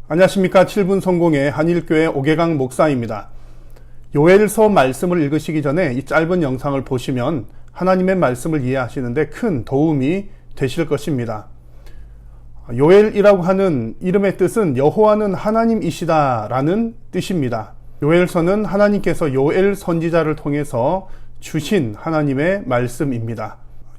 안녕하십니까. 7분 성공의 한일교회 오계강 목사입니다. 요엘서 말씀을 읽으시기 전에 이 짧은 영상을 보시면 하나님의 말씀을 이해하시는데 큰 도움이 되실 것입니다. 요엘이라고 하는 이름의 뜻은 여호와는 하나님이시다 라는 뜻입니다. 요엘서는 하나님께서 요엘 선지자를 통해서 주신 하나님의 말씀입니다.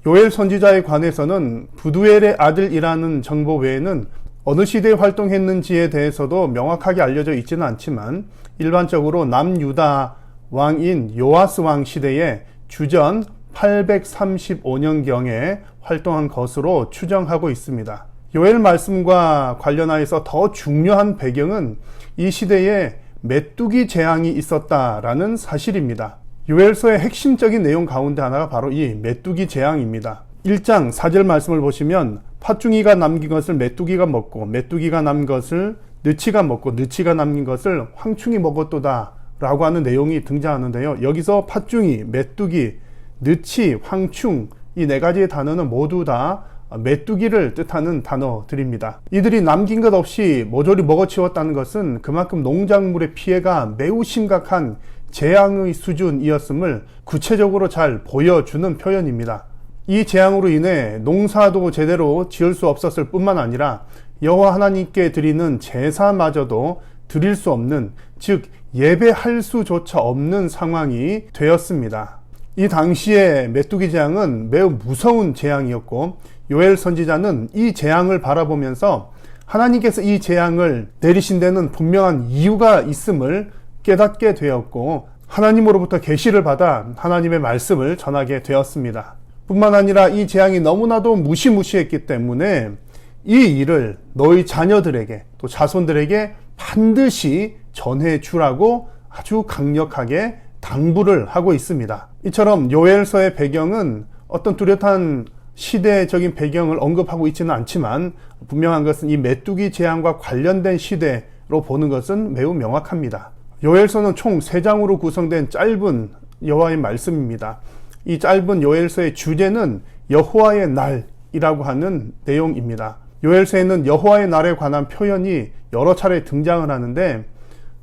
요엘 선지자에 관해서는 부두엘의 아들이라는 정보 외에는 어느 시대에 활동했는지에 대해서도 명확하게 알려져 있지는 않지만 일반적으로 남유다 왕인 요아스 왕 시대에 주전 835년경에 활동한 것으로 추정하고 있습니다. 요엘 말씀과 관련하여서 더 중요한 배경은 이 시대에 메뚜기 재앙이 있었다라는 사실입니다. 요엘서의 핵심적인 내용 가운데 하나가 바로 이 메뚜기 재앙입니다. 1장 4절 말씀을 보시면 팥중이가 남긴 것을 메뚜기가 먹고 메뚜기가 남긴 것을 느치가 먹고 느치가 남긴 것을 황충이 먹었도다 라고 하는 내용이 등장하는데요. 여기서 팥중이, 메뚜기, 느치, 황충 이 네 가지의 단어는 모두 다 메뚜기를 뜻하는 단어들입니다. 이들이 남긴 것 없이 모조리 먹어치웠다는 것은 그만큼 농작물의 피해가 매우 심각한 재앙의 수준이었음을 구체적으로 잘 보여주는 표현입니다. 이 재앙으로 인해 농사도 제대로 지을 수 없었을 뿐만 아니라 여호와 하나님께 드리는 제사마저도 드릴 수 없는, 즉 예배할 수조차 없는 상황이 되었습니다. 이 당시의 메뚜기 재앙은 매우 무서운 재앙이었고 요엘 선지자는 이 재앙을 바라보면서 하나님께서 이 재앙을 내리신 데는 분명한 이유가 있음을 깨닫게 되었고 하나님으로부터 계시를 받아 하나님의 말씀을 전하게 되었습니다. 뿐만 아니라 이 재앙이 너무나도 무시무시했기 때문에 이 일을 너희 자녀들에게 또 자손들에게 반드시 전해주라고 아주 강력하게 당부를 하고 있습니다. 이처럼 요엘서의 배경은 어떤 뚜렷한 시대적인 배경을 언급하고 있지는 않지만 분명한 것은 이 메뚜기 재앙과 관련된 시대로 보는 것은 매우 명확합니다. 요엘서는 총 3장으로 구성된 짧은 여호와의 말씀입니다. 이 짧은 요엘서의 주제는 여호와의 날이라고 하는 내용입니다. 요엘서에는 여호와의 날에 관한 표현이 여러 차례 등장을 하는데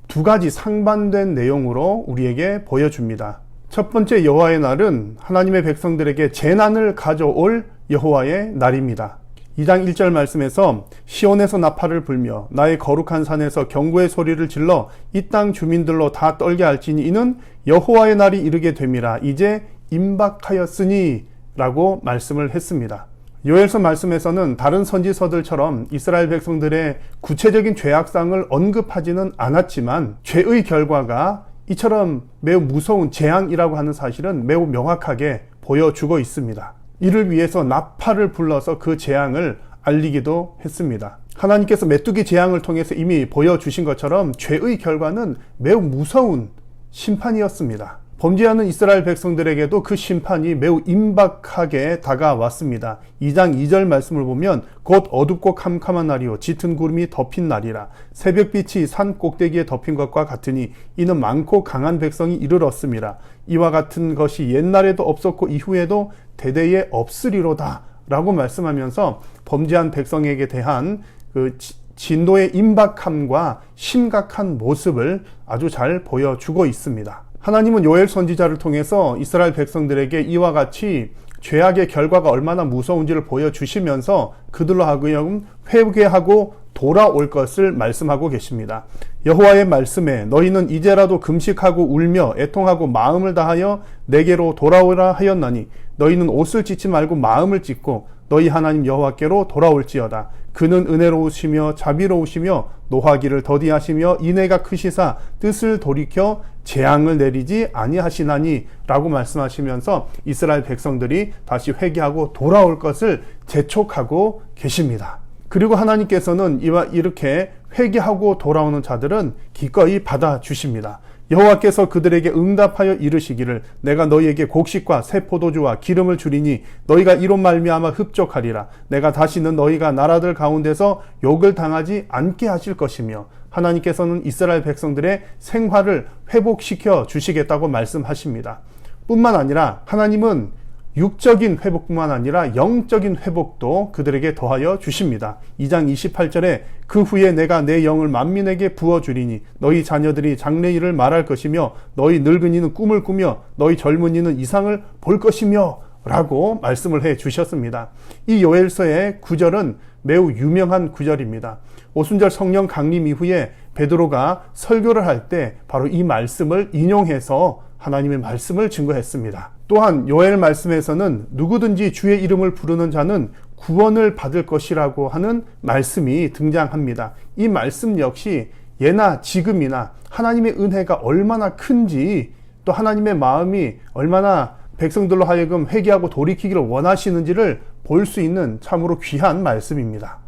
두 가지 상반된 내용으로 우리에게 보여줍니다. 첫 번째 여호와의 날은 하나님의 백성들에게 재난을 가져올 여호와의 날입니다. 2장 1절 말씀에서 시온에서 나팔을 불며 나의 거룩한 산에서 경고의 소리를 질러 이 땅 주민들로 다 떨게 할지니 이는 여호와의 날이 이르게 됨이라 이제 임박하였으니 라고 말씀을 했습니다. 요엘서 말씀에서는 다른 선지서들처럼 이스라엘 백성들의 구체적인 죄악상을 언급하지는 않았지만 죄의 결과가 이처럼 매우 무서운 재앙이라고 하는 사실은 매우 명확하게 보여주고 있습니다. 이를 위해서 나팔을 불러서 그 재앙을 알리기도 했습니다. 하나님께서 메뚜기 재앙을 통해서 이미 보여주신 것처럼 죄의 결과는 매우 무서운 심판이었습니다. 범죄하는 이스라엘 백성들에게도 그 심판이 매우 임박하게 다가왔습니다. 2장 2절 말씀을 보면 곧 어둡고 캄캄한 날이요 짙은 구름이 덮인 날이라 새벽빛이 산 꼭대기에 덮인 것과 같으니 이는 많고 강한 백성이 이르렀음이라 이와 같은 것이 옛날에도 없었고 이후에도 대대에 없으리로다 라고 말씀하면서 범죄한 백성에게 대한 그 진노의 임박함과 심각한 모습을 아주 잘 보여주고 있습니다. 하나님은 요엘 선지자를 통해서 이스라엘 백성들에게 이와 같이 죄악의 결과가 얼마나 무서운지를 보여주시면서 그들로 하여금 회개하고 돌아올 것을 말씀하고 계십니다. 여호와의 말씀에 너희는 이제라도 금식하고 울며 애통하고 마음을 다하여 내게로 돌아오라 하였나니 너희는 옷을 찢지 말고 마음을 찢고 너희 하나님 여호와께로 돌아올지어다. 그는 은혜로우시며 자비로우시며 노하기를 더디하시며 인애가 크시사 뜻을 돌이켜 재앙을 내리지 아니하시나니 라고 말씀하시면서 이스라엘 백성들이 다시 회개하고 돌아올 것을 재촉하고 계십니다. 그리고 하나님께서는 이렇게 회개하고 돌아오는 자들은 기꺼이 받아주십니다. 여호와께서 그들에게 응답하여 이르시기를 내가 너희에게 곡식과 새 포도주와 기름을 주리니 너희가 이로 말미암아 흡족하리라. 내가 다시는 너희가 나라들 가운데서 욕을 당하지 않게 하실 것이며 하나님께서는 이스라엘 백성들의 생활을 회복시켜 주시겠다고 말씀하십니다. 뿐만 아니라 하나님은 육적인 회복뿐만 아니라 영적인 회복도 그들에게 더하여 주십니다. 2장 28절에 그 후에 내가 내 영을 만민에게 부어주리니 너희 자녀들이 장래일을 말할 것이며 너희 늙은이는 꿈을 꾸며 너희 젊은이는 이상을 볼 것이며 라고 말씀을 해 주셨습니다. 이 요엘서의 구절은 매우 유명한 구절입니다. 오순절 성령 강림 이후에 베드로가 설교를 할 때 바로 이 말씀을 인용해서 하나님의 말씀을 증거했습니다. 또한 요엘 말씀에서는 누구든지 주의 이름을 부르는 자는 구원을 받을 것이라고 하는 말씀이 등장합니다. 이 말씀 역시 예나 지금이나 하나님의 은혜가 얼마나 큰지, 또 하나님의 마음이 얼마나 백성들로 하여금 회개하고 돌이키기를 원하시는지를 볼 수 있는 참으로 귀한 말씀입니다.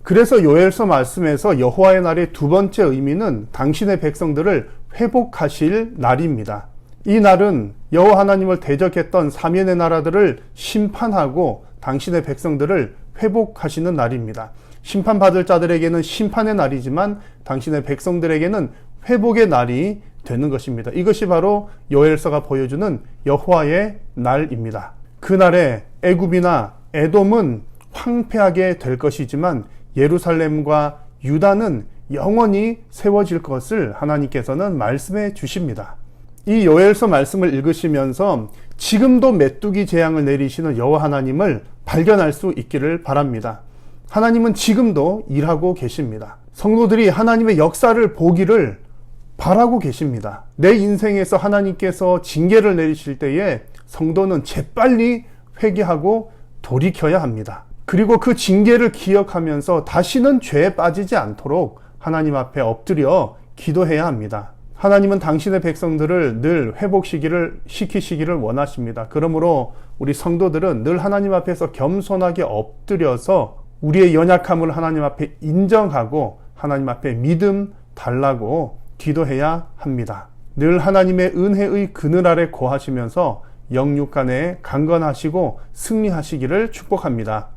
그래서 요엘서 말씀에서 여호와의 날의 두 번째 의미는 당신의 백성들을 회복하실 날입니다. 이 날은 여호와 하나님을 대적했던 사면의 나라들을 심판하고 당신의 백성들을 회복하시는 날입니다. 심판받을 자들에게는 심판의 날이지만 당신의 백성들에게는 회복의 날이 되는 것입니다. 이것이 바로 요엘서가 보여주는 여호와의 날입니다. 그날에 애굽이나 에돔은 황폐하게 될 것이지만 예루살렘과 유다는 영원히 세워질 것을 하나님께서는 말씀해 주십니다. 이 요엘서 말씀을 읽으시면서 지금도 메뚜기 재앙을 내리시는 여호와 하나님을 발견할 수 있기를 바랍니다. 하나님은 지금도 일하고 계십니다. 성도들이 하나님의 역사를 보기를 바라고 계십니다. 내 인생에서 하나님께서 징계를 내리실 때에 성도는 재빨리 회개하고 돌이켜야 합니다. 그리고 그 징계를 기억하면서 다시는 죄에 빠지지 않도록 하나님 앞에 엎드려 기도해야 합니다. 하나님은 당신의 백성들을 늘 회복시키시기를 원하십니다. 그러므로 우리 성도들은 늘 하나님 앞에서 겸손하게 엎드려서 우리의 연약함을 하나님 앞에 인정하고 하나님 앞에 믿음 달라고 기도해야 합니다. 늘 하나님의 은혜의 그늘 아래 거하시면서 영육 간에 강건하시고 승리하시기를 축복합니다.